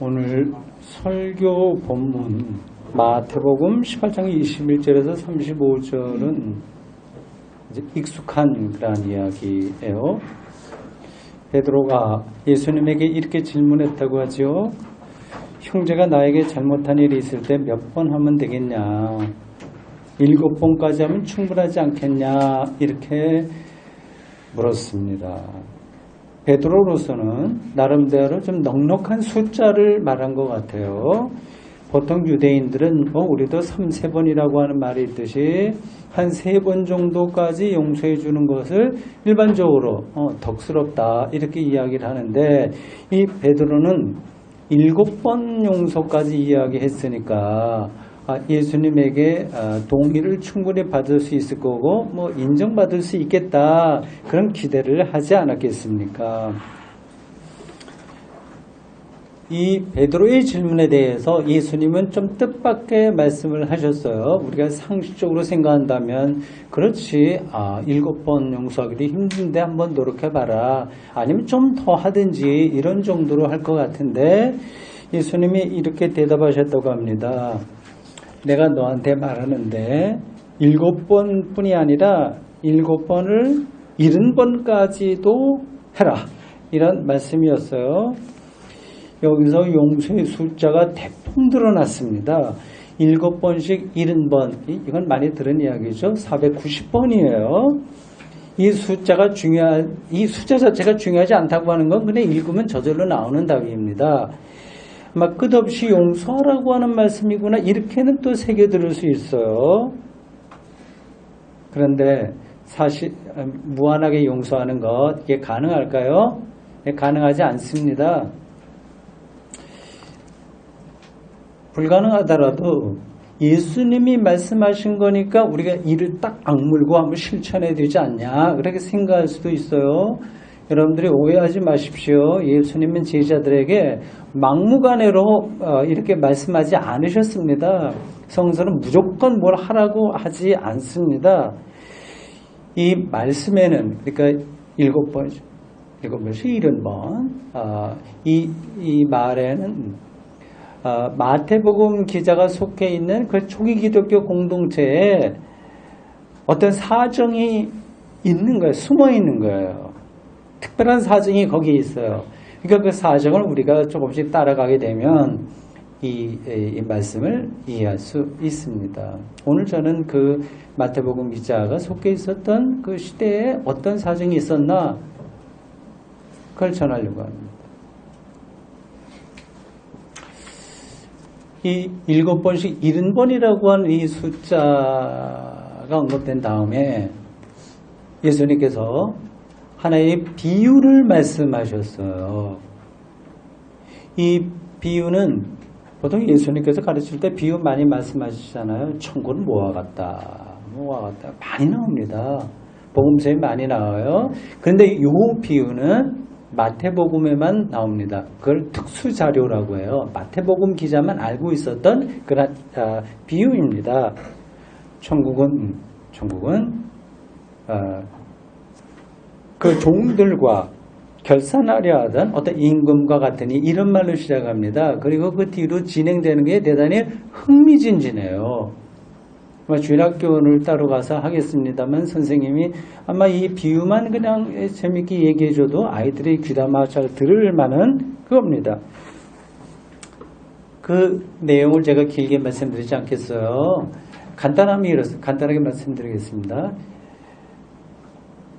오늘 설교 본문 마태복음 18장 21절에서 35절은 이제 익숙한 그런 이야기예요. 베드로가 예수님에게 이렇게 질문했다고 하죠. 형제가 나에게 잘못한 일이 있을 때 몇 번 하면 되겠냐? 7번까지 하면 충분하지 않겠냐? 이렇게 물었습니다. 베드로로서는 나름대로 좀 넉넉한 숫자를 말한 것 같아요. 보통 유대인들은 우리도 3번이라고 하는 말이 있듯이 한 3번 정도까지 용서해 주는 것을 일반적으로 덕스럽다 이렇게 이야기를 하는데, 이 베드로는 7번 용서까지 이야기했으니까 예수님에게 동의를 충분히 받을 수 있을 거고 인정받을 수 있겠다, 그런 기대를 하지 않았겠습니까? 이 베드로의 질문에 대해서 예수님은 좀 뜻밖의 말씀을 하셨어요. 우리가 상식적으로 생각한다면 그렇지, 7번 용서하기도 힘든데 한번 노력해봐라, 아니면 좀 더 하든지 이런 정도로 할 것 같은데, 예수님이 이렇게 대답하셨다고 합니다. 내가 너한테 말하는데 7번 뿐이 아니라 7번을 70번까지도 해라, 이런 말씀이었어요. 여기서 용서의 숫자가 대폭 늘어났습니다. 7번씩 70번, 이건 많이 들은 이야기죠. 490번이에요. 이 숫자 자체가 중요하지 않다고 하는 건 그냥 읽으면 저절로 나오는 답입니다. 막 끝없이 용서하라고 하는 말씀이구나, 이렇게는 또 새겨들을 수 있어요. 그런데 사실 무한하게 용서하는 것, 이게 가능할까요? 가능하지 않습니다. 불가능하더라도 예수님이 말씀하신 거니까 우리가 이를 딱 악물고 한번 실천해야 되지 않냐, 그렇게 생각할 수도 있어요. 여러분들이 오해하지 마십시오. 예수님은 제자들에게 막무가내로 이렇게 말씀하지 않으셨습니다. 성서는 무조건 뭘 하라고 하지 않습니다. 이 말씀에는, 그러니까 7번씩 70번, 이 말에는 마태복음 기자가 속해 있는 그 초기 기독교 공동체에 어떤 사정이 있는 거예요. 숨어 있는 거예요. 특별한 사정이 거기에 있어요. 그러니까 그 사정을 우리가 조금씩 따라가게 되면 이 말씀을 이해할 수 있습니다. 오늘 저는 그 마태복음 기자가 속해 있었던 그 시대에 어떤 사정이 있었나, 그걸 전하려고 합니다. 이 7번씩 70번이라고 하는 이 숫자가 언급된 다음에 예수님께서 하나의 비유를 말씀하셨어요. 이 비유는 보통 예수님께서 가르칠 때 비유 많이 말씀하시잖아요. 천국은 뭐와 같다, 많이 나옵니다. 복음서에 많이 나와요. 그런데 이 비유는 마태복음에만 나옵니다. 그걸 특수자료라고 해요. 마태복음 기자만 알고 있었던 그런 비유입니다. 천국은 그 종들과 결산하려 하던 어떤 임금과 같으니, 이런 말로 시작합니다. 그리고 그 뒤로 진행되는 게 대단히 흥미진진해요. 주일학교를 따로 가서 하겠습니다만 선생님이 아마 이 비유만 그냥 재밌게 얘기해줘도 아이들이 귀담아 잘 들을 만한 그겁니다. 그 내용을 제가 길게 말씀드리지 않겠어요. 간단하게 말씀드리겠습니다.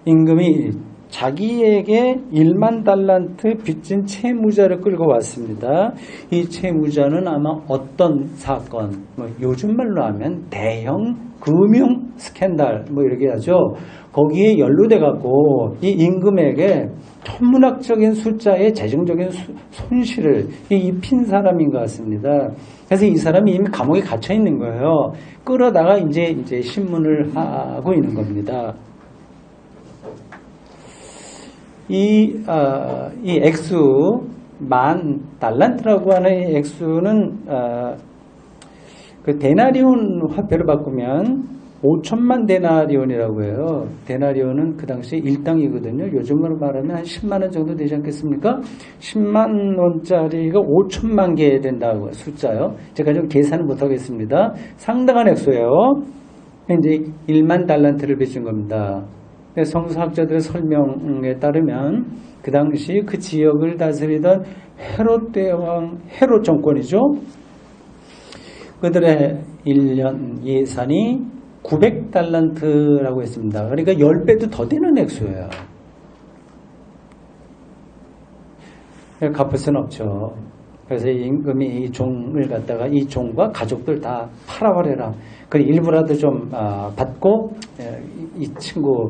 임금이 자기에게 1만 달란트 빚진 채무자를 끌고 왔습니다. 이 채무자는 아마 어떤 사건, 요즘 말로 하면 대형 금융 스캔들 이렇게 하죠. 거기에 연루돼 갖고 이 임금에게 천문학적인 숫자의 재정적인 손실을 입힌 사람인 것 같습니다. 그래서 이 사람이 이미 감옥에 갇혀 있는 거예요. 끌어다가 이제 신문을 하고 있는 겁니다. 이 액수, 10,000달란트라고 하는 이 액수는 그 데나리온 화폐로 바꾸면 5천만 데나리온이라고 해요. 데나리온은 그 당시 일당이거든요. 요즘으로 말하면 한 10만 원 정도 되지 않겠습니까? 10만 원짜리가 5천만 개 된다고 숫자요. 제가 좀 계산을 못하겠습니다. 상당한 액수예요. 이제 1만 달란트를 빚은 겁니다. 성서학자들의 설명에 따르면 그 당시 그 지역을 다스리던 헤롯 대왕, 헤롯 정권이죠. 그들의 1년 예산이 900달란트라고 했습니다. 그러니까 10배도 더 되는 액수예요. 갚을 수는 없죠. 그래서 임금이 이 종을 갖다가 이 종과 가족들 다 팔아버려라. 그 일부라도 좀 받고 이 친구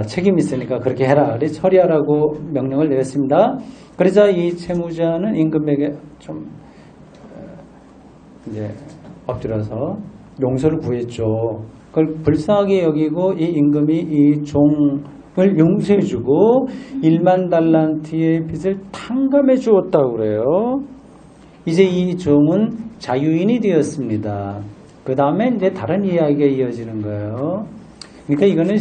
책임 있으니까 그렇게 해라. 그래서 처리하라고 명령을 내렸습니다. 그러자 이 채무자는 임금에게 좀 이제 엎드려서 용서를 구했죠. 그걸 불쌍하게 여기고 이 임금이 이 종을 용서해주고 1만 달란트의 빚을 탕감해 주었다고 그래요. 이제 이 종은 자유인이 되었습니다. 그 다음에 이제 다른 이야기가 이어지는 거예요. 그러니까 이거는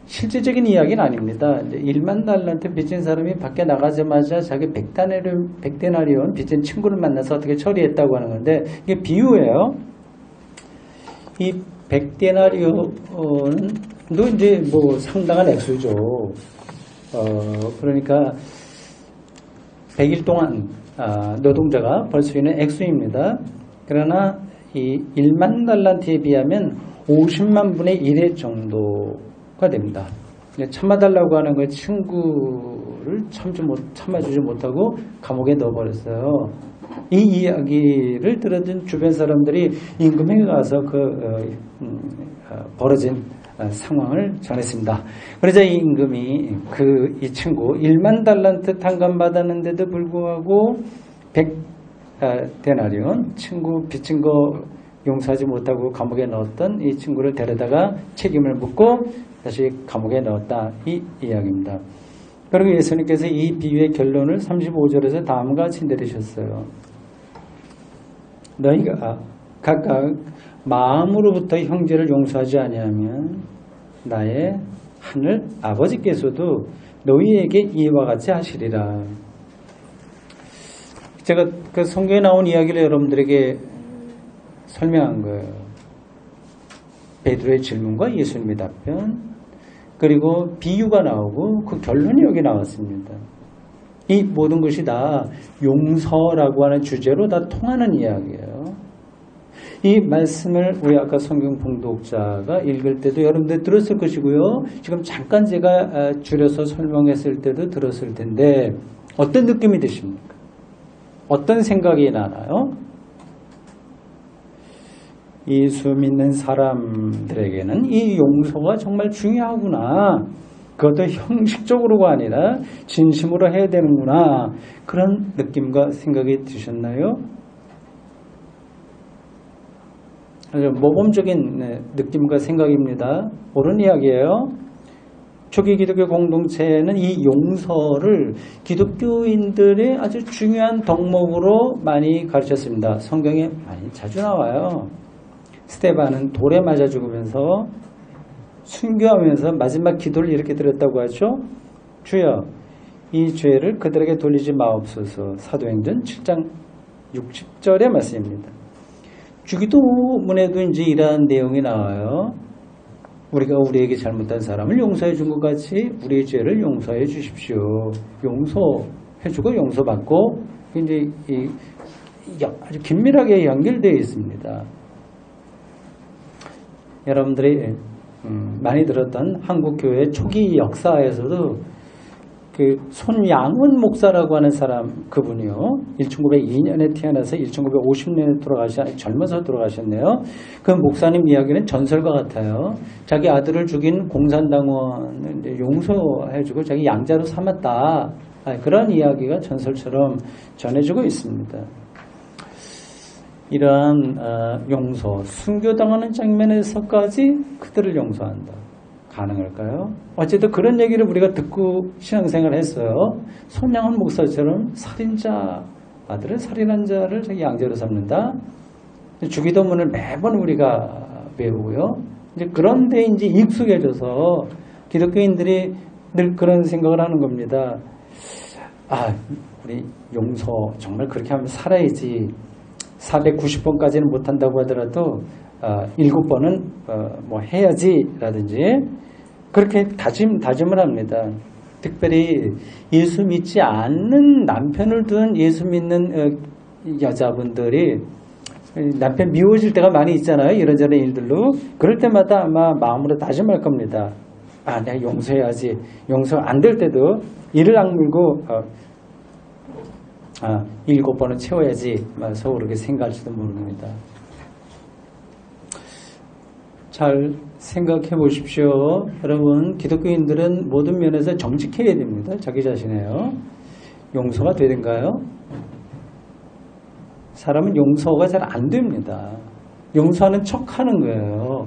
실제적인 이야기는 아닙니다. 이제 1만 달란트 빚진 사람이 밖에 나가자마자 자기 100데나리온 빚진 친구를 만나서 어떻게 처리했다고 하는 건데 이게 비유예요. 이 100데나리온도 이제 뭐 상당한 액수죠. 그러니까 100일 동안 노동자가 벌 수 있는 액수입니다. 그러나 이 1만 달란트에 비하면 50만 분의 1의 정도가 됩니다. 참아달라고 하는 그 친구를 참아주지 못하고 감옥에 넣어버렸어요. 이 이야기를 들어준 주변 사람들이 임금에게 가서 벌어진 상황을 전했습니다. 그러자 이 임금이 이 친구 1만 달란트 탕감받았는데도 불구하고 100데나리온 친구 빚진 거 용서하지 못하고 감옥에 넣었던 이 친구를 데려다가 책임을 묻고 다시 감옥에 넣었다. 이 이야기입니다. 그리고 예수님께서 이 비유의 결론을 35절에서 다음과 같이 내리셨어요. 너희가 각각 마음으로부터 형제를 용서하지 아니하면 나의 하늘 아버지께서도 너희에게 이와 같이 하시리라. 제가 그 성경에 나온 이야기를 여러분들에게 설명한 거예요. 베드로의 질문과 예수님의 답변, 그리고 비유가 나오고 그 결론이 여기 나왔습니다. 이 모든 것이 다 용서라고 하는 주제로 다 통하는 이야기예요. 이 말씀을 우리 아까 성경 봉독자가 읽을 때도 여러분들 들었을 것이고요. 지금 잠깐 제가 줄여서 설명했을 때도 들었을 텐데 어떤 느낌이 드십니까? 어떤 생각이 나나요? 예수 믿는 사람들에게는 이 용서가 정말 중요하구나. 그것도 형식적으로가 아니라 진심으로 해야 되는구나. 그런 느낌과 생각이 드셨나요? 아주 모범적인 느낌과 생각입니다. 옳은 이야기예요. 초기 기독교 공동체는 이 용서를 기독교인들의 아주 중요한 덕목으로 많이 가르쳤습니다. 성경에 많이 자주 나와요. 스데반은 돌에 맞아 죽으면서 순교하면서 마지막 기도를 이렇게 드렸다고 하죠. 주여 이 죄를 그들에게 돌리지 마옵소서. 사도행전 7장 60절의 말씀입니다. 주기도문에도 이제 이러한 내용이 나와요. 우리가 우리에게 잘못한 사람을 용서해 준 것 같이 우리의 죄를 용서해 주십시오. 용서해 주고 용서받고 이제 아주 긴밀하게 연결되어 있습니다. 여러분들이 많이 들었던 한국교회 초기 역사에서도 그 손양훈 목사라고 하는 사람, 그분이요. 1902년에 태어나서 1950년에 젊어서 돌아가셨네요. 그 목사님 이야기는 전설과 같아요. 자기 아들을 죽인 공산당원을 용서해주고 자기 양자로 삼았다. 그런 이야기가 전설처럼 전해지고 있습니다. 이러한 용서, 순교당하는 장면에서까지 그들을 용서한다. 가능할까요? 어쨌든 그런 얘기를 우리가 듣고 신앙생활을 했어요. 손양훈 목사처럼 아들을 살인한 자를 자기 양자로 삼는다. 주기도문을 매번 우리가 배우고요. 이제 그런데 이제 익숙해져서 기독교인들이 늘 그런 생각을 하는 겁니다. 아, 우리 용서 정말 그렇게 하면 살아야지. 490번까지는 못한다고 하더라도 7번은 뭐 해야지 라든지 그렇게 다짐을 합니다. 특별히 예수 믿지 않는 남편을 둔 예수 믿는 여자분들이 남편 미워질 때가 많이 있잖아요. 이런저런 일들로. 그럴 때마다 아마 마음으로 다짐할 겁니다. 아, 내가 용서해야지. 용서 안 될 때도 이를 악물고 7번은 채워야지. 서로 그렇게 생각할지도 모릅니다. 잘 생각해 보십시오. 여러분, 기독교인들은 모든 면에서 정직해야 됩니다. 자기 자신에요. 용서가 되는가요? 사람은 용서가 잘 안 됩니다. 용서하는 척 하는 거예요.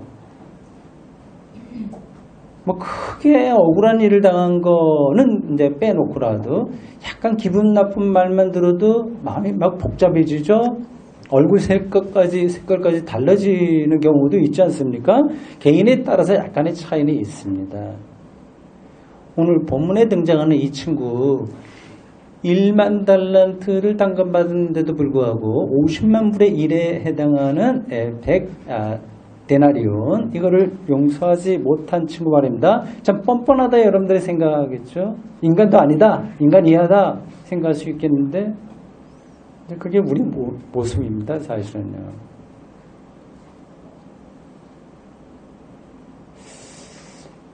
뭐 크게 억울한 일을 당한 거는 이제 빼놓고라도 약간 기분 나쁜 말만 들어도 마음이 막 복잡해지죠. 얼굴 색깔까지 달라지는 경우도 있지 않습니까? 개인에 따라서 약간의 차이는 있습니다. 오늘 본문에 등장하는 이 친구 1만 달란트를 당감받았는데도 불구하고 50만 불의 일에 해당하는 100 데나리온 이거를 용서하지 못한 친구 말입니다. 참 뻔뻔하다 여러분들이 생각하겠죠. 인간도 아니다. 인간 이하다 생각할 수 있겠는데 그게 우리 모습입니다. 사실은요.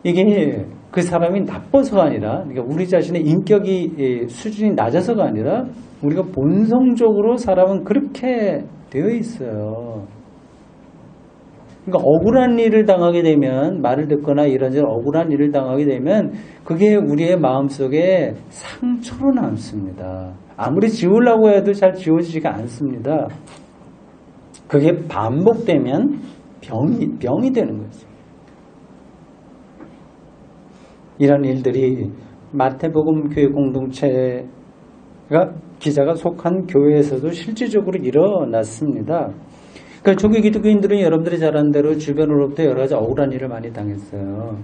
이게 그 사람이 나빠서가 아니라 그러니까 우리 자신의 인격이 수준이 낮아서가 아니라 우리가 본성적으로 사람은 그렇게 되어 있어요. 그러니까 억울한 일을 당하게 되면 말을 듣거나 이런저런 억울한 일을 당하게 되면 그게 우리의 마음속에 상처로 남습니다. 아무리 지우려고 해도 잘 지워지지가 않습니다. 그게 반복되면 병이 되는 거죠. 이런 일들이 마태복음 교회 공동체가 기자가 속한 교회에서도 실질적으로 일어났습니다. 그러니까 조기 기독교인들은 여러분들이 잘 아는 대로 주변으로부터 여러 가지 억울한 일을 많이 당했어요.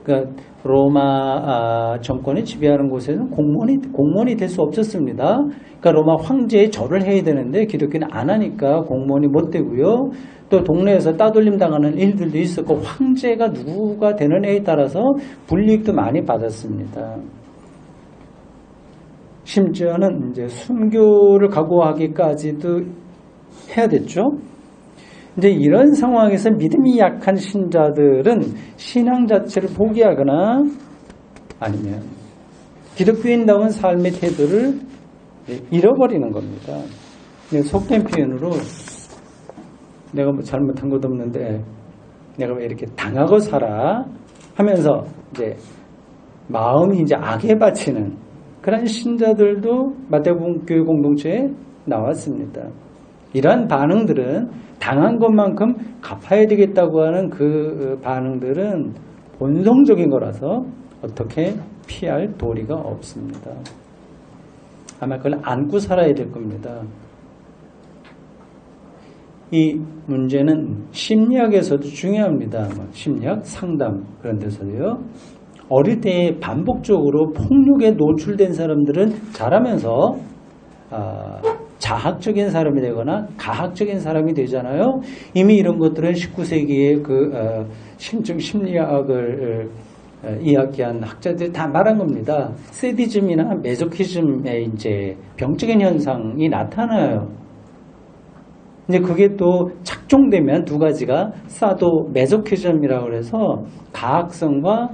그러니까 로마 정권이 지배하는 곳에서는 공무원이 될 수 없었습니다. 그러니까 로마 황제에 절을 해야 되는데 기독교는 안 하니까 공무원이 못 되고요. 또 동네에서 따돌림 당하는 일들도 있었고 황제가 누구가 되느냐에 따라서 불이익도 많이 받았습니다. 심지어는 이제 순교를 각오하기까지도 해야 됐죠. 이제 이런 상황에서 믿음이 약한 신자들은 신앙 자체를 포기하거나 아니면 기독교인다운 삶의 태도를 잃어버리는 겁니다. 속된 표현으로 내가 뭐 잘못한 것도 없는데 내가 왜 이렇게 당하고 살아 하면서 이제 마음이 이제 악에 바치는 그런 신자들도 마태복음 교회 공동체에 나왔습니다. 이러한 반응들은 당한 것만큼 갚아야 되겠다고 하는 그 반응들은 본성적인 거라서 어떻게 피할 도리가 없습니다. 아마 그걸 안고 살아야 될 겁니다. 이 문제는 심리학에서도 중요합니다. 심리학, 상담 그런 데서도요. 어릴 때 반복적으로 폭력에 노출된 사람들은 자라면서 자학적인 사람이 되거나 가학적인 사람이 되잖아요. 이미 이런 것들은 19세기에 그 심층 심리학을 이야기한 학자들이 다 말한 겁니다. 세디즘이나 메소키즘의 이제 병적인 현상이 나타나요. 이제 그게 또 착종되면 두 가지가 사도 메소키즘이라고 해서 가학성과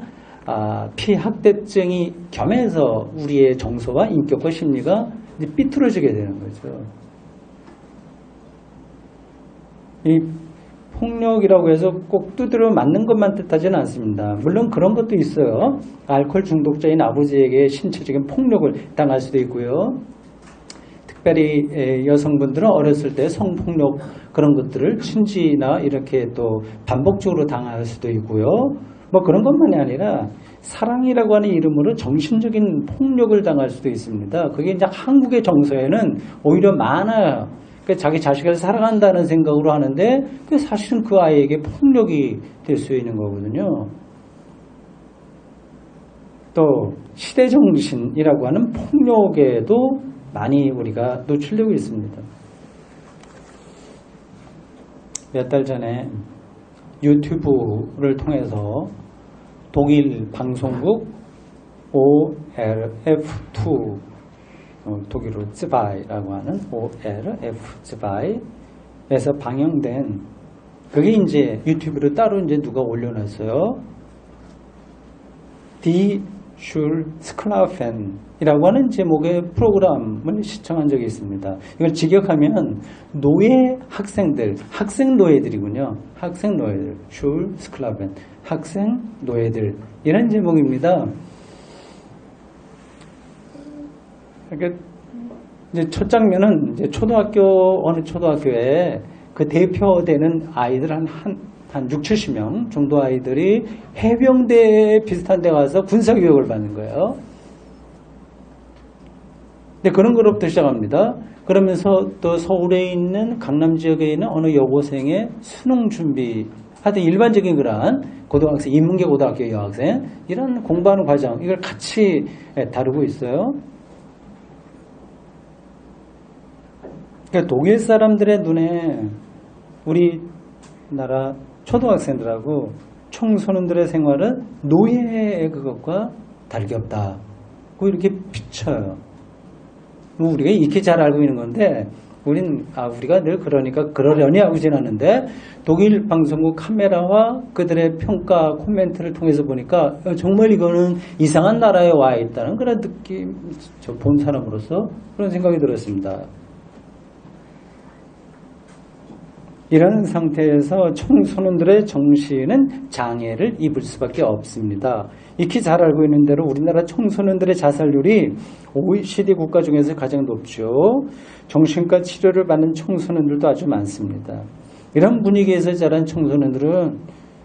피학대증이 겸해서 우리의 정서와 인격과 심리가 이제 삐뚤어지게 되는 거죠. 이 폭력이라고 해서 꼭 두드려 맞는 것만 뜻하지는 않습니다. 물론 그런 것도 있어요. 알코올 중독자인 아버지에게 신체적인 폭력을 당할 수도 있고요. 특별히 여성분들은 어렸을 때 성폭력 그런 것들을 친지나 이렇게 또 반복적으로 당할 수도 있고요. 뭐 그런 것만이 아니라 사랑이라고 하는 이름으로 정신적인 폭력을 당할 수도 있습니다. 그게 이제 한국의 정서에는 오히려 많아요. 그러니까 자기 자식을 사랑한다는 생각으로 하는데 사실은 그 아이에게 폭력이 될 수 있는 거거든요. 또 시대정신이라고 하는 폭력에도 많이 우리가 노출되고 있습니다. 몇 달 전에 유튜브를 통해서 독일 방송국 ORF2 독일어로 츠바이라고 하는 ORF 츠바이에서 방영된 그게 이제 유튜브로 따로 이제 누가 올려놨어요. Die 슐스클라펜이라고 하는 제목의 프로그램을 시청한 적이 있습니다. 이걸 직역하면 노예 학생들, 학생 노예들이군요. 학생 노예들, 슐스클라펜, 학생 노예들 이런 제목입니다. 그러니까 이제 첫 장면은 이제 어느 초등학교에 그 대표되는 아이들 한 6, 70명 정도 아이들이 해병대 비슷한 데 가서 군사교육을 받는 거예요. 근데 그런 거로부터 시작합니다. 그러면서 또 서울에 있는 강남 지역에 있는 어느 여고생의 수능 준비, 하여튼 일반적인 그러한 고등학생, 인문계 고등학교 여학생, 이런 공부하는 과정, 이걸 같이 다루고 있어요. 그러니까 독일 사람들의 눈에 우리나라 초등학생들하고 청소년들의 생활은 노예의 그것과 다르게 없다. 이렇게 비춰요. 우리가 익히 잘 알고 있는 건데, 우리가 늘 그러려니 하고 지났는데, 독일 방송국 카메라와 그들의 평가 코멘트를 통해서 보니까, 정말 이거는 이상한 나라에 와 있다는 그런 느낌, 본 사람으로서 그런 생각이 들었습니다. 이런 상태에서 청소년들의 정신은 장애를 입을 수밖에 없습니다. 익히 잘 알고 있는 대로 우리나라 청소년들의 자살률이 OECD 국가 중에서 가장 높죠. 정신과 치료를 받는 청소년들도 아주 많습니다. 이런 분위기에서 자란 청소년들은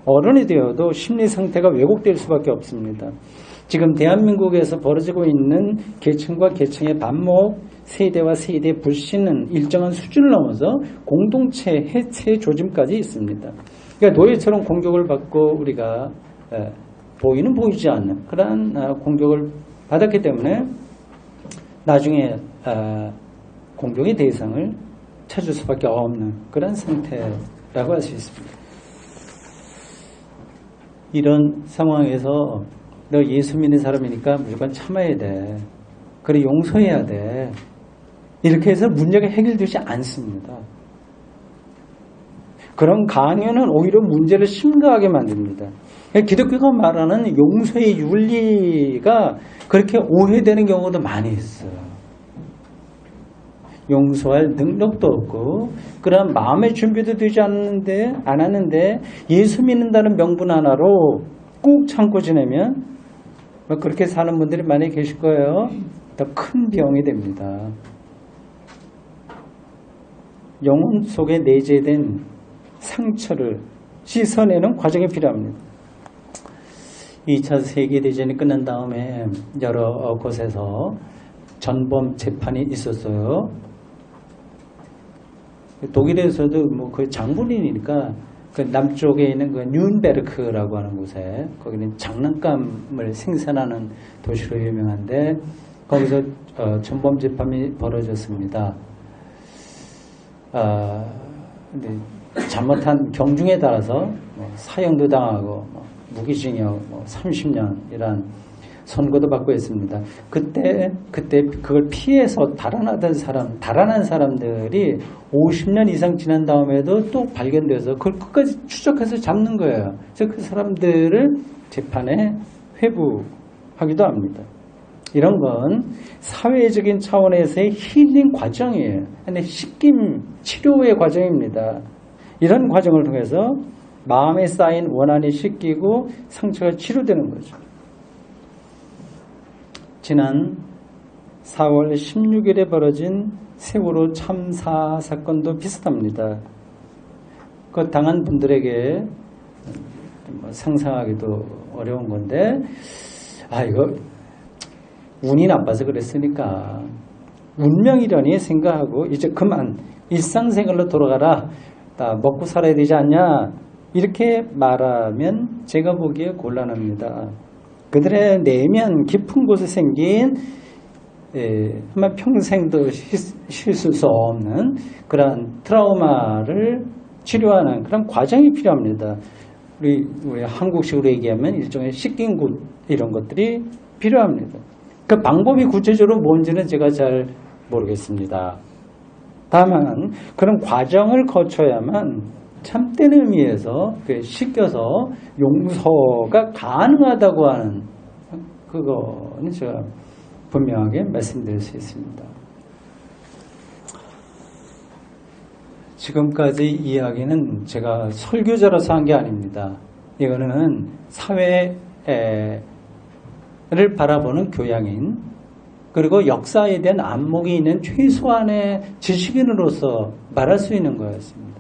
어른이 되어도 심리 상태가 왜곡될 수밖에 없습니다. 지금 대한민국에서 벌어지고 있는 계층과 계층의 반목, 세대와 세대의 불신은 일정한 수준을 넘어서 공동체 해체 조짐까지 있습니다. 그러니까 노예처럼 공격을 받고 우리가 보이는 보이지 않는 그러한 공격을 받았기 때문에 나중에 공격의 대상을 찾을 수밖에 없는 그런 상태라고 할 수 있습니다. 이런 상황에서 너 예수 믿는 사람이니까 무조건 참아야 돼. 그래 용서해야 돼. 이렇게 해서 문제가 해결되지 않습니다. 그런 강요는 오히려 문제를 심각하게 만듭니다. 기독교가 말하는 용서의 윤리가 그렇게 오해되는 경우도 많이 있어요. 용서할 능력도 없고 그런 마음의 준비도 되지 않았는데 예수 믿는다는 명분 하나로 꾹 참고 지내면 그렇게 사는 분들이 많이 계실 거예요. 더 큰 병이 됩니다. 영혼 속에 내재된 상처를 씻어내는 과정이 필요합니다. 2차 세계대전이 끝난 다음에 여러 곳에서 전범 재판이 있었어요. 독일에서도 그 장본인이니까 그 남쪽에 있는 그 뉴른베르크라고 하는 곳에 거기는 장난감을 생산하는 도시로 유명한데 거기서 전범 재판이 벌어졌습니다. 근데 잘못한 경중에 따라서 사형도 당하고 무기징역 30년이란 선고도 받고 있습니다. 그때 그걸 피해서 달아난 사람들이 50년 이상 지난 다음에도 또 발견돼서 그걸 끝까지 추적해서 잡는 거예요. 그래서 그 사람들을 재판에 회부하기도 합니다. 이런 건 사회적인 차원에서의 힐링 과정이에요. 근데 씻김, 치료의 과정입니다. 이런 과정을 통해서 마음에 쌓인 원한이 씻기고 상처가 치료되는 거죠. 지난 4월 16일에 벌어진 세월호 참사 사건도 비슷합니다. 그 당한 분들에게 상상하기도 어려운 건데, 이거 운이 나빠서 그랬으니까 운명이려니 생각하고 이제 그만 일상생활로 돌아가라. 나 먹고 살아야 되지 않냐? 이렇게 말하면 제가 보기에 곤란합니다. 그들의 내면 깊은 곳에 생긴 아마 평생도 씻을 수 없는 그런 트라우마를 치료하는 그런 과정이 필요합니다. 우리 한국식으로 얘기하면 일종의 씻긴 곳 이런 것들이 필요합니다. 그 방법이 구체적으로 뭔지는 제가 잘 모르겠습니다. 다만 그런 과정을 거쳐야만 참된 의미에서 씻겨서 용서가 가능하다고 하는 그거는 제가 분명하게 말씀드릴 수 있습니다. 지금까지 이야기는 제가 설교자로서 한 게 아닙니다. 이거는 사회를 바라보는 교양인 그리고 역사에 대한 안목이 있는 최소한의 지식인으로서 말할 수 있는 거였습니다.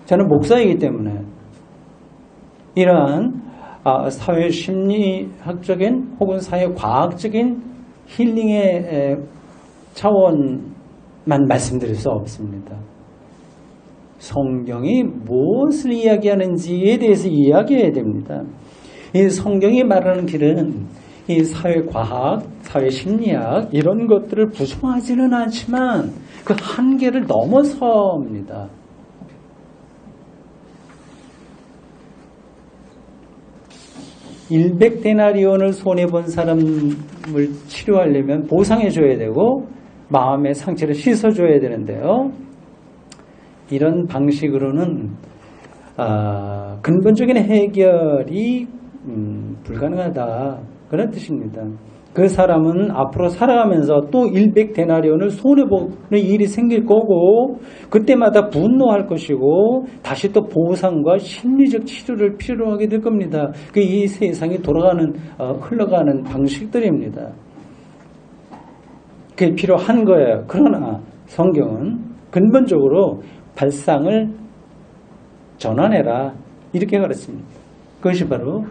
저는 목사이기 때문에 이러한 사회 심리학적인 혹은 사회 과학적인 힐링의 차원만 말씀드릴 수 없습니다. 성경이 무엇을 이야기하는지에 대해서 이야기해야 됩니다. 이 성경이 말하는 길은 이 사회과학, 사회심리학 이런 것들을 부정하지는 않지만 그 한계를 넘어섭니다. $100데나리온을 손해본 사람을 치료하려면 보상해줘야 되고 마음의 상처를 씻어줘야 되는데요. 이런 방식으로는 근본적인 해결이 불가능하다. 그런 뜻입니다. 그 사람은 앞으로 살아가면서 또 100데나리온을 손해보는 일이 생길 거고 그때마다 분노할 것이고 다시 또 보상과 심리적 치료를 필요로 하게 될 겁니다. 이 세상이 흘러가는 방식들입니다. 그게 필요한 거예요. 그러나 성경은 근본적으로 발상을 전환해라 이렇게 가르칩니다. 그것이 바로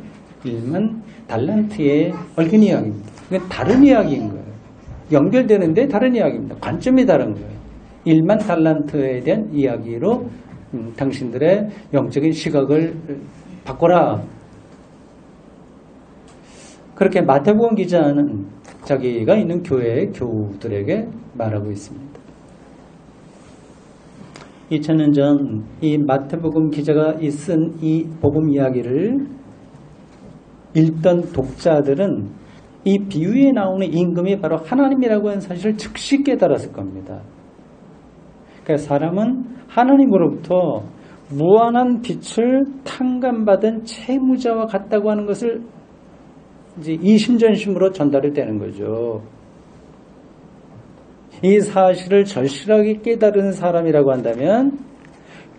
1만 달란트에 얽힌 이야기입니다. 이건 다른 이야기인 거예요. 연결되는데 다른 이야기입니다. 관점이 다른 거예요. 1만 달란트에 대한 이야기로 당신들의 영적인 시각을 바꿔라. 그렇게 마태복음 기자는 자기가 있는 교회의 교우들에게 말하고 있습니다. 2000년 전 이 마태복음 기자가 쓴 이 복음 이야기를 읽던 독자들은 이 비유에 나오는 임금이 바로 하나님이라고 하는 사실을 즉시 깨달았을 겁니다. 그러니까 사람은 하나님으로부터 무한한 빛을 탕감받은 채무자와 같다고 하는 것을 이제 이심전심으로 전달이 되는 거죠. 이 사실을 절실하게 깨달은 사람이라고 한다면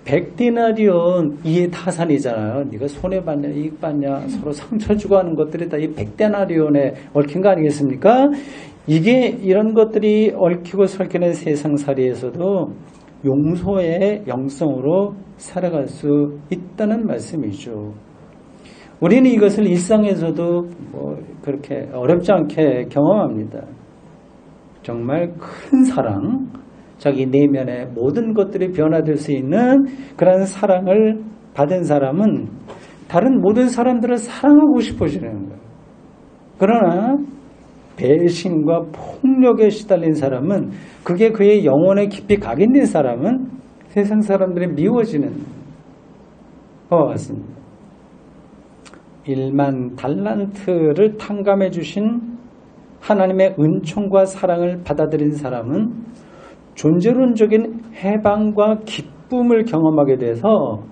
100데나리온 이해 타산이잖아요. 네가 손해받냐 이익받냐 서로 상처 주고 하는 것들이 다 이 100데나리온에 얽힌 거 아니겠습니까? 이런 것들이 얽히고 설키는 세상살이에서도 용서의 영성으로 살아갈 수 있다는 말씀이죠. 우리는 이것을 일상에서도 그렇게 어렵지 않게 경험합니다. 정말 큰 사랑, 자기 내면의 모든 것들이 변화될 수 있는 그런 사랑을 받은 사람은 다른 모든 사람들을 사랑하고 싶어지는 거예요. 그러나 배신과 폭력에 시달린 사람은 그게 그의 영혼에 깊이 각인된 사람은 세상 사람들이 미워지는 것 같습니다. 1만 달란트를 탕감해 주신 하나님의 은총과 사랑을 받아들인 사람은 존재론적인 해방과 기쁨을 경험하게 돼서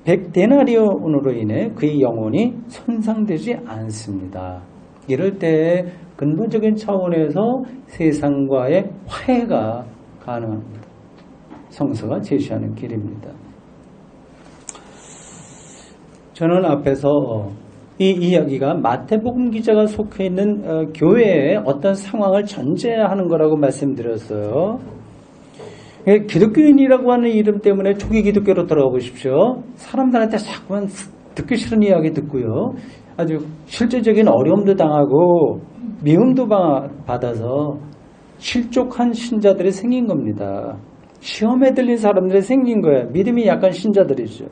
100데나리온으로 인해 그의 영혼이 손상되지 않습니다. 이럴 때 근본적인 차원에서 세상과의 화해가 가능합니다. 성서가 제시하는 길입니다. 저는 앞에서 이 이야기가 마태복음 기자가 속해 있는 교회의 어떤 상황을 전제하는 거라고 말씀드렸어요. 기독교인이라고 하는 이름 때문에 초기 기독교로 돌아가 보십시오. 사람들한테 자꾸만 듣기 싫은 이야기 듣고요. 아주 실제적인 어려움도 당하고 미움도 받아서 실족한 신자들이 생긴 겁니다. 시험에 들린 사람들이 생긴 거예요. 믿음이 약한 신자들이죠.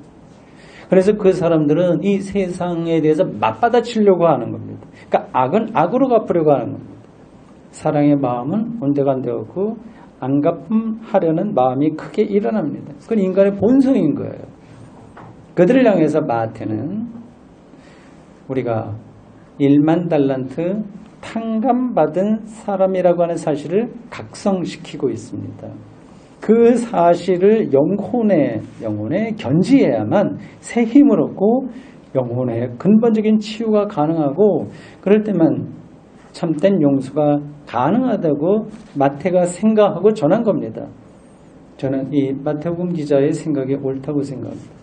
그래서 그 사람들은 이 세상에 대해서 맞받아치려고 하는 겁니다. 그러니까 악은 악으로 갚으려고 하는 겁니다. 사랑의 마음은 온데간데 없고 안 갚음하려는 마음이 크게 일어납니다. 그건 인간의 본성인 거예요. 그들을 향해서 마태는 우리가 1만 달란트 탕감받은 사람이라고 하는 사실을 각성시키고 있습니다. 그 사실을 영혼에 견지해야만 새 힘을 얻고 영혼의 근본적인 치유가 가능하고 그럴 때만 참된 용서가 가능하다고 마태가 생각하고 전한 겁니다. 저는 이 마태복음 기자의 생각이 옳다고 생각합니다.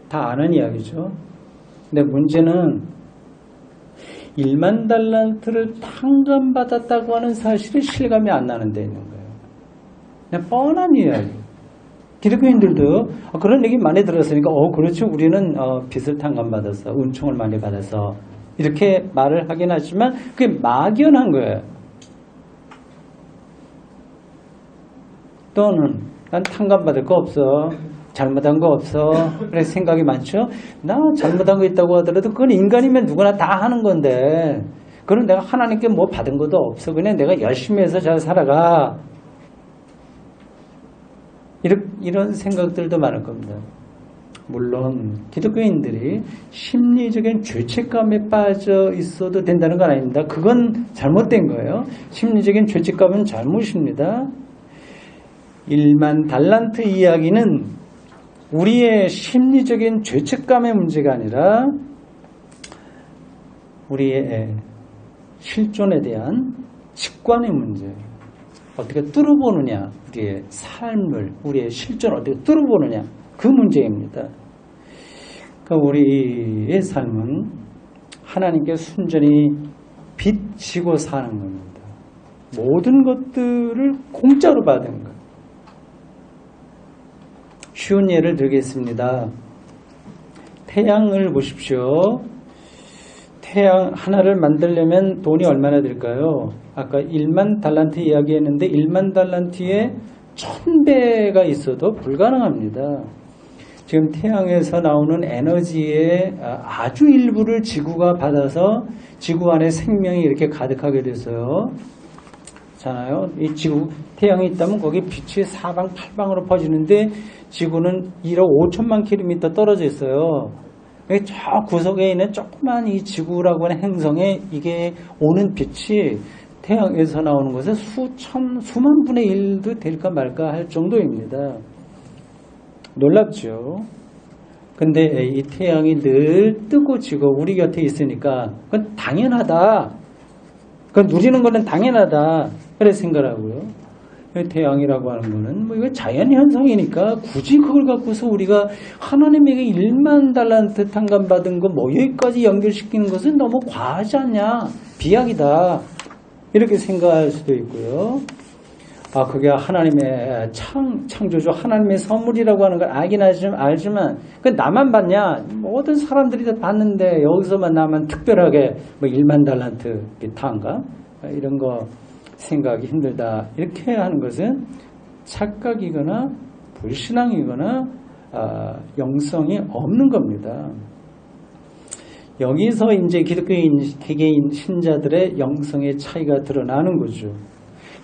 다 아는 이야기죠. 근데 문제는 1만 달란트를 탕감받았다고 하는 사실이 실감이 안 나는 데 있는 거예요. 그냥 뻔한 이야기. 기독교인들도 그런 얘기 많이 들었으니까 그렇죠. 우리는 빚을 탕감받아서 은총을 많이 받아서 이렇게 말을 하긴 하지만 그게 막연한 거예요. 또는 난 탕감받을 거 없어. 잘못한 거 없어. 그래 생각이 많죠. 나 잘못한 거 있다고 하더라도 그건 인간이면 누구나 다 하는 건데 그건 내가 하나님께 뭐 받은 것도 없어. 그냥 내가 열심히 해서 잘 살아가. 이런 생각들도 많을 겁니다. 물론 기독교인들이 심리적인 죄책감에 빠져 있어도 된다는 건 아닙니다. 그건 잘못된 거예요. 심리적인 죄책감은 잘못입니다. 1만 달란트 이야기는 우리의 심리적인 죄책감의 문제가 아니라 우리의 실존에 대한 직관의 문제. 어떻게 뚫어보느냐, 우리의 삶을, 우리의 실존을 어떻게 뚫어보느냐, 그 문제입니다. 그러니까 우리의 삶은 하나님께 순전히 빚지고 사는 겁니다. 모든 것들을 공짜로 받은 것. 쉬운 예를 들겠습니다. 태양을 보십시오. 태양 하나를 만들려면 돈이 얼마나 들까요? 아까 1만 달란트 이야기했는데 1만 달란트에 1000배가 있어도 불가능합니다. 지금 태양에서 나오는 에너지의 아주 일부를 지구가 받아서 지구 안에 생명이 이렇게 가득하게 돼서요. 잖아요. 이 지구, 태양이 있다면 거기 빛이 사방팔방으로 퍼지는데 지구는 1억 5천만 킬로미터 떨어져 있어요. 저 구석에 있는 조그만 이 지구라고 하는 행성에 이게 오는 빛이 태양에서 나오는 것에 수만 분의 1도 될까 말까 할 정도입니다. 놀랍죠. 근데 이 태양이 늘 뜨고 지고 우리 곁에 있으니까 그건 당연하다. 그건 누리는 거는 당연하다. 그래 생각하고요. 태양이라고 하는 거는 이거 자연 현상이니까 굳이 그걸 갖고서 우리가 하나님에게 1만 달란트 탕감받은 거 여기까지 연결시키는 것은 너무 과하지 않냐, 비약이다 이렇게 생각할 수도 있고요. 그게 하나님의 창조주 하나님의 선물이라고 하는 걸 알긴 알지만 그 나만 받냐, 모든 사람들이 다 받는데 여기서만 나만 특별하게 1만 달란트 탕감 이런 거 생각이 힘들다 이렇게 하는 것은 착각이거나 불신앙이거나 영성이 없는 겁니다. 여기서 이제 기독교인 개개인 신자들의 영성의 차이가 드러나는 거죠.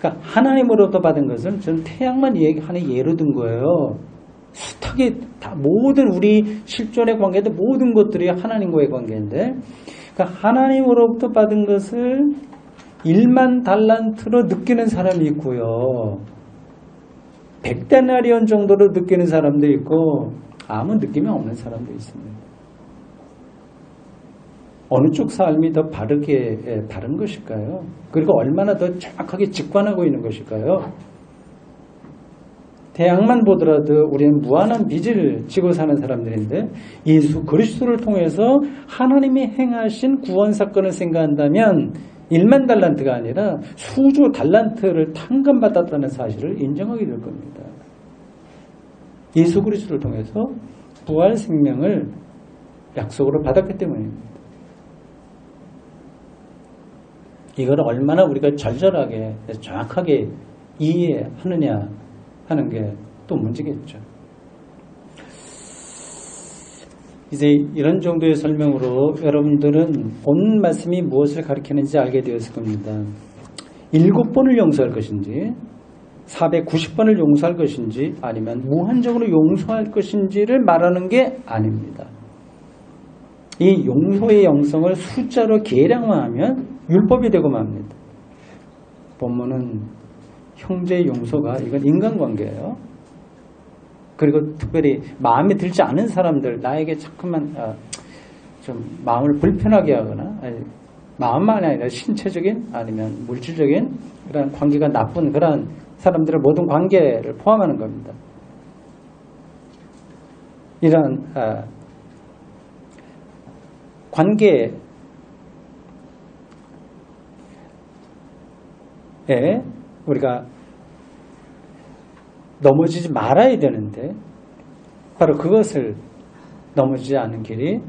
그러니까 하나님으로부터 받은 것은 저는 태양만 하나의 예로 든 거예요. 숱하게 다 모든 우리 실존의 관계도 모든 것들이 하나님과의 관계인데, 그러니까 하나님으로부터 받은 것을 1만 달란트로 느끼는 사람이 있고요. 100데나리온 정도로 느끼는 사람도 있고 아무 느낌이 없는 사람도 있습니다. 어느 쪽 삶이 더 바른 것일까요? 그리고 얼마나 더 정확하게 직관하고 있는 것일까요? 태양만 보더라도 우리는 무한한 빚을 지고 사는 사람들인데 예수 그리스도를 통해서 하나님이 행하신 구원 사건을 생각한다면 1만 달란트가 아니라 수조 달란트를 탕감받았다는 사실을 인정하게 될 겁니다. 예수 그리스도를 통해서 부활 생명을 약속으로 받았기 때문입니다. 이걸 얼마나 우리가 절절하게 정확하게 이해하느냐 하는 게 또 문제겠죠. 이제 이런 정도의 설명으로 여러분들은 본 말씀이 무엇을 가리키는지 알게 되었을 겁니다. 7번을 용서할 것인지 490번을 용서할 것인지 아니면 무한적으로 용서할 것인지를 말하는 게 아닙니다. 이 용서의 영성을 숫자로 계량화하면 율법이 되고 맙니다. 본문은 형제의 용서가 이건 인간관계예요. 그리고 특별히 마음에 들지 않은 사람들, 나에게 자꾸만 좀 마음을 불편하게 하거나 마음만이 아니라 신체적인 아니면 물질적인 그런 관계가 나쁜 그런 사람들의 모든 관계를 포함하는 겁니다. 이런 관계에 우리가 넘어지지 말아야 되는데 바로 그것을 넘어지지 않는 길이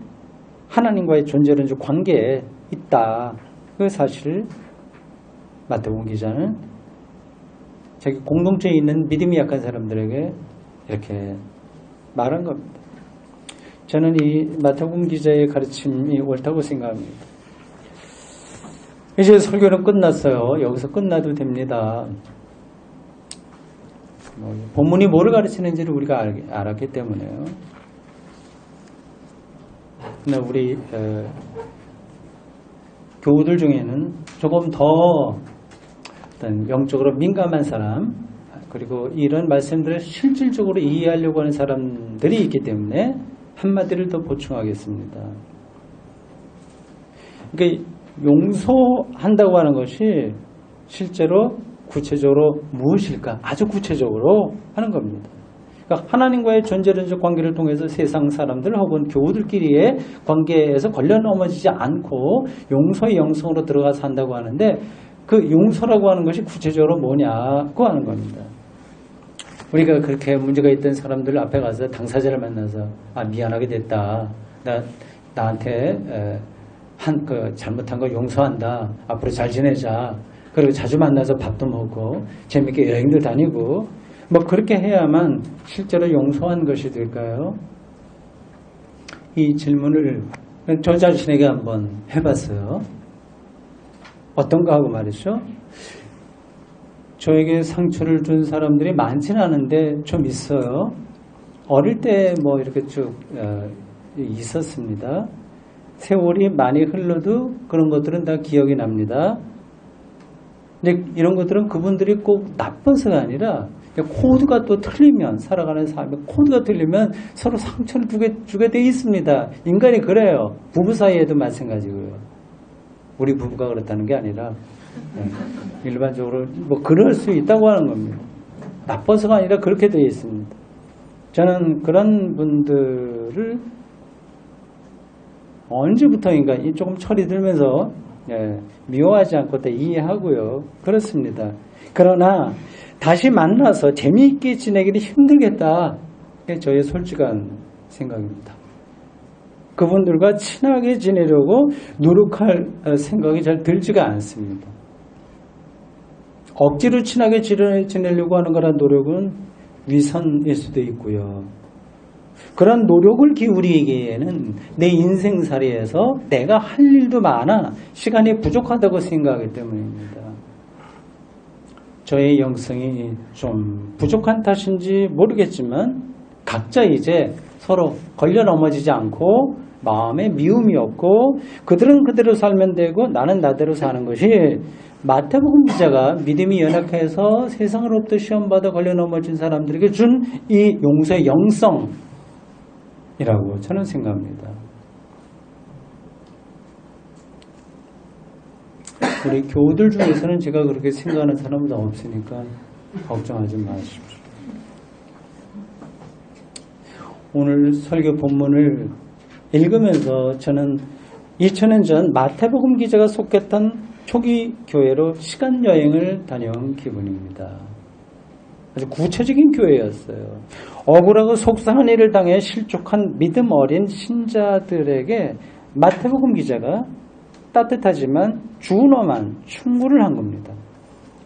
하나님과의 존재론적 관계에 있다. 그 사실을 마태복음 기자는 자기 공동체에 있는 믿음이 약한 사람들에게 이렇게 말한 겁니다. 저는 이 마태복음 기자의 가르침이 옳다고 생각합니다. 이제 설교는 끝났어요. 여기서 끝나도 됩니다. 본문이 뭐를 가르치는지를 우리가 알았기 때문에요. 근데 우리 교우들 중에는 조금 더 어떤 영적으로 민감한 사람 그리고 이런 말씀들을 실질적으로 이해하려고 하는 사람들이 있기 때문에 한마디를 더 보충하겠습니다. 그러니까 용서한다고 하는 것이 실제로 구체적으로 무엇일까? 아주 구체적으로 하는 겁니다. 그러니까 하나님과의 존재론적 관계를 통해서 세상 사람들 혹은 교우들끼리의 관계에서 걸려 넘어지지 않고 용서의 영성으로 들어가서 한다고 하는데 그 용서라고 하는 것이 구체적으로 뭐냐고 하는 겁니다. 우리가 그렇게 문제가 있던 사람들 앞에 가서 당사자를 만나서 미안하게 됐다. 나한테 잘못한 거 용서한다. 앞으로 잘 지내자. 그리고 자주 만나서 밥도 먹고 재밌게 여행도 다니고 그렇게 해야만 실제로 용서한 것이 될까요? 이 질문을 저 자신에게 한번 해봤어요. 어떤가 하고 말이죠. 저에게 상처를 준 사람들이 많지는 않은데 좀 있어요. 어릴 때 이렇게 쭉 있었습니다. 세월이 많이 흘러도 그런 것들은 다 기억이 납니다. 근데 이런 것들은 그분들이 꼭 나쁜서가 아니라 코드가 또 틀리면 살아가는 삶의 코드가 틀리면 서로 상처를 주게 돼 있습니다. 인간이 그래요. 부부 사이에도 마찬가지고요. 우리 부부가 그렇다는 게 아니라 일반적으로 그럴 수 있다고 하는 겁니다. 나빠서가 아니라 그렇게 되어 있습니다. 저는 그런 분들을 언제부터인가 조금 철이 들면서 미워하지 않고 다 이해하고요. 그렇습니다. 그러나 다시 만나서 재미있게 지내기는 힘들겠다. 그게 저의 솔직한 생각입니다. 그분들과 친하게 지내려고 노력할 생각이 잘 들지가 않습니다. 억지로 친하게 지내려고 하는 거란 노력은 위선일 수도 있고요. 그런 노력을 기울이기에는 내 인생살이에서 내가 할 일도 많아 시간이 부족하다고 생각하기 때문입니다. 저의 영성이 좀 부족한 탓인지 모르겠지만 각자 이제 서로 걸려 넘어지지 않고 마음에 미움이 없고 그들은 그대로 살면 되고 나는 나대로 사는 것이 마태복음 기자가 믿음이 연약해서 세상으로부터 시험받아 걸려 넘어진 사람들에게 준 이 용서의 영성이라고 저는 생각합니다. 우리 교우들 중에서는 제가 그렇게 생각하는 사람은 없으니까 걱정하지 마십시오. 오늘 설교 본문을 읽으면서 저는 2000년 전 마태복음 기자가 속했던 초기 교회로 시간여행을 다녀온 기분입니다. 아주 구체적인 교회였어요. 억울하고 속상한 일을 당해 실족한 믿음 어린 신자들에게 마태복음 기자가 따뜻하지만 준엄한 충고를 한 겁니다.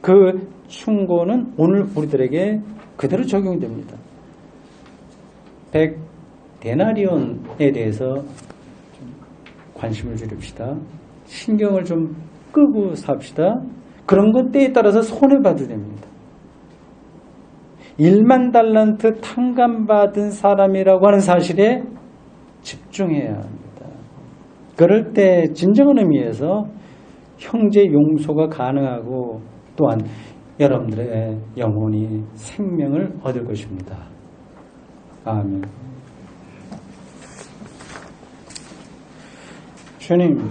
그 충고는 오늘 우리들에게 그대로 적용됩니다. 100데나리온에 대해서 좀 관심을 줄입시다. 신경을 좀 끄고 삽시다. 그런 것 때에 따라서 손해봐도 됩니다. 1만 달란트 탕감받은 사람이라고 하는 사실에 집중해야 합니다. 그럴 때 진정한 의미에서 형제 용서가 가능하고 또한 여러분들의 영혼이 생명을 얻을 것입니다. 아멘. 주님,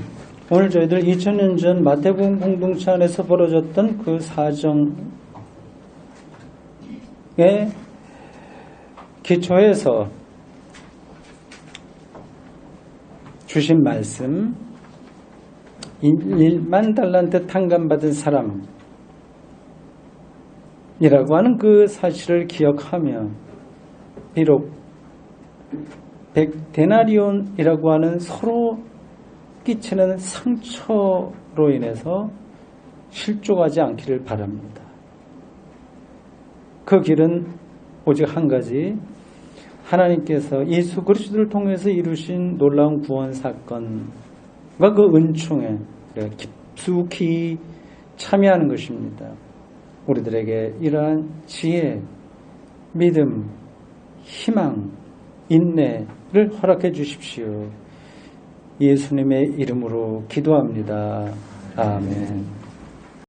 오늘 저희들 2000년 전 마태복음 공동체 안에서 벌어졌던 그 사정에 기초해서 주신 말씀, 1만 달란트 탕감받은 사람이라고 하는 그 사실을 기억하며 비록 100데나리온이라고 하는 서로 끼치는 상처로 인해서 실족하지 않기를 바랍니다. 그 길은 오직 한 가지, 하나님께서 예수 그리스도를 통해서 이루신 놀라운 구원 사건과 그 은총에 깊숙이 참여하는 것입니다. 우리들에게 이러한 지혜, 믿음, 희망, 인내를 허락해 주십시오. 예수님의 이름으로 기도합니다. 아멘.